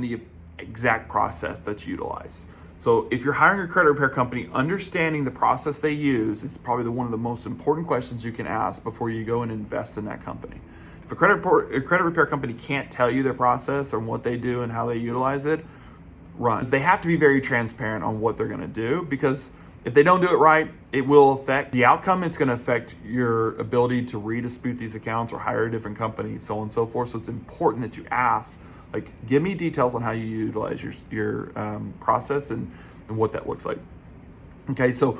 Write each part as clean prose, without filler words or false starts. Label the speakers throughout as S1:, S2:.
S1: the exact process that's utilized. So if you're hiring a credit repair company, understanding the process they use is probably one of the most important questions you can ask before you go and invest in that company. If a credit repair company can't tell you their process or what they do and how they utilize it, run. They have to be very transparent on what they're going to do, because if they don't do it right, it will affect the outcome. It's going to affect your ability to redispute these accounts or hire a different company, so on and so forth. So it's important that you ask, like, give me details on how you utilize your process and what that looks like. Okay, so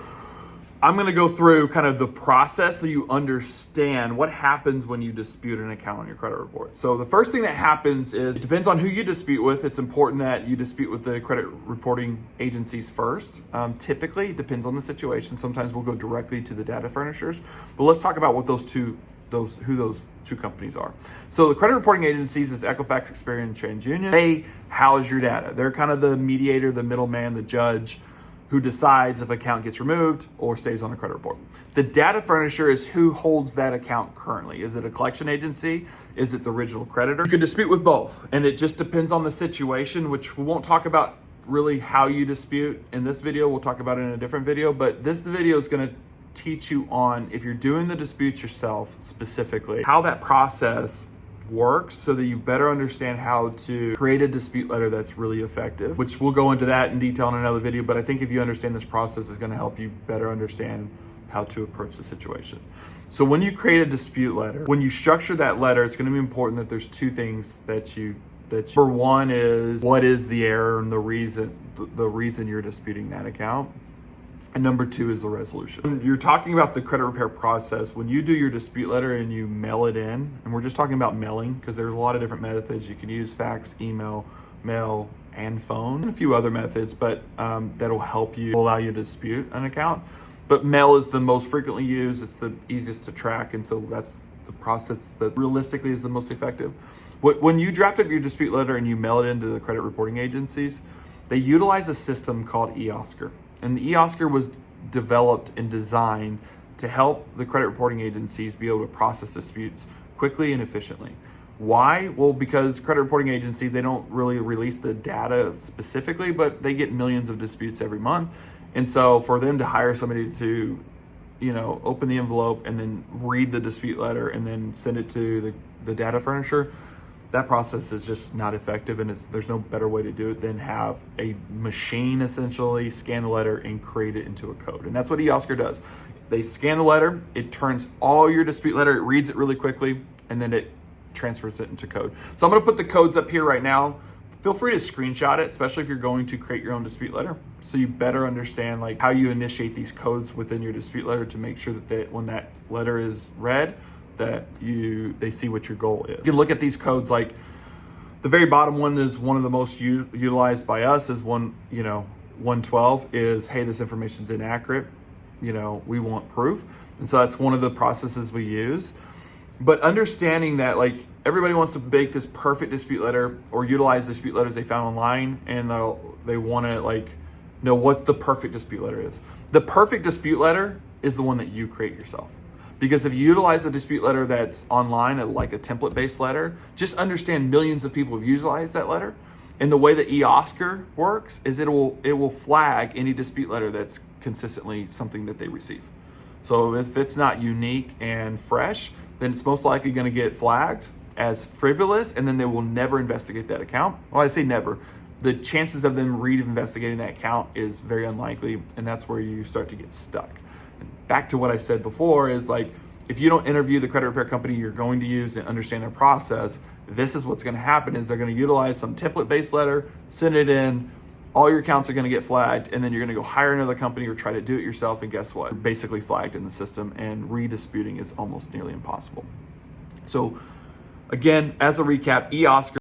S1: I'm going to go through kind of the process so you understand what happens when you dispute an account on your credit report. So the first thing that happens is, it depends on who you dispute with. It's important that you dispute with the credit reporting agencies first. Typically, it depends on the situation. Sometimes we'll go directly to the data furnishers, but let's talk about what who those two companies are. So the credit reporting agencies is Equifax, Experian, and TransUnion. They house your data. They're kind of the mediator, the middleman, the judge who decides if an account gets removed or stays on a credit report. The data furnisher is who holds that account currently. Is it a collection agency? Is it the original creditor? You can dispute with both, and it just depends on the situation, which we won't talk about really how you dispute in this video. We'll talk about it in a different video, but this video is gonna teach you on, if you're doing the disputes yourself specifically, how that process works, so that you better understand how to create a dispute letter that's really effective, which we'll go into that in detail in another video. But I think if you understand this process, it's going to help you better understand how to approach the situation. So when you create a dispute letter, when you structure that letter, it's going to be important that there's two things that you for one is, what is the error and the reason you're disputing that account. And number two is the resolution. When you're talking about the credit repair process, when you do your dispute letter and you mail it in, and we're just talking about mailing because there's a lot of different methods. You can use fax, email, mail, and phone, and a few other methods, but that'll help you, allow you to dispute an account. But mail is the most frequently used. It's the easiest to track, and so that's the process that realistically is the most effective. When you draft up your dispute letter and you mail it into the credit reporting agencies, they utilize a system called eOscar. And the eOscar was developed and designed to help the credit reporting agencies be able to process disputes quickly and efficiently. Why? Well, because credit reporting agencies, they don't really release the data specifically, but they get millions of disputes every month. And so for them to hire somebody to, open the envelope and then read the dispute letter and then send it to the data furnisher, that process is just not effective, and there's no better way to do it than have a machine essentially scan the letter and create it into a code. And that's what eOscar does. They scan the letter, it turns all your dispute letter, it reads it really quickly, and then it transfers it into code. So I'm gonna put the codes up here right now. Feel free to screenshot it, especially if you're going to create your own dispute letter, so you better understand like how you initiate these codes within your dispute letter to make sure that when that letter is read, that they see what your goal is. You can look at these codes, like the very bottom one is one of the most utilized by us is 112 is, hey, this information's inaccurate. We want proof. And so that's one of the processes we use. But understanding that like everybody wants to make this perfect dispute letter or utilize dispute letters they found online, and they want to know what the perfect dispute letter is. The perfect dispute letter is the one that you create yourself. Because if you utilize a dispute letter that's online, like a template-based letter, just understand millions of people have utilized that letter. And the way that eOscar works is it will flag any dispute letter that's consistently something that they receive. So if it's not unique and fresh, then it's most likely going to get flagged as frivolous, and then they will never investigate that account. Well, I say never. The chances of them re-investigating that account is very unlikely, and that's where you start to get stuck. Back to what I said before is like, if you don't interview the credit repair company you're going to use and understand their process, this is what's going to happen is they're going to utilize some template-based letter, send it in, all your accounts are going to get flagged, and then you're going to go hire another company or try to do it yourself, and guess what? You're basically flagged in the system, and redisputing is almost nearly impossible. So again, as a recap, eOscar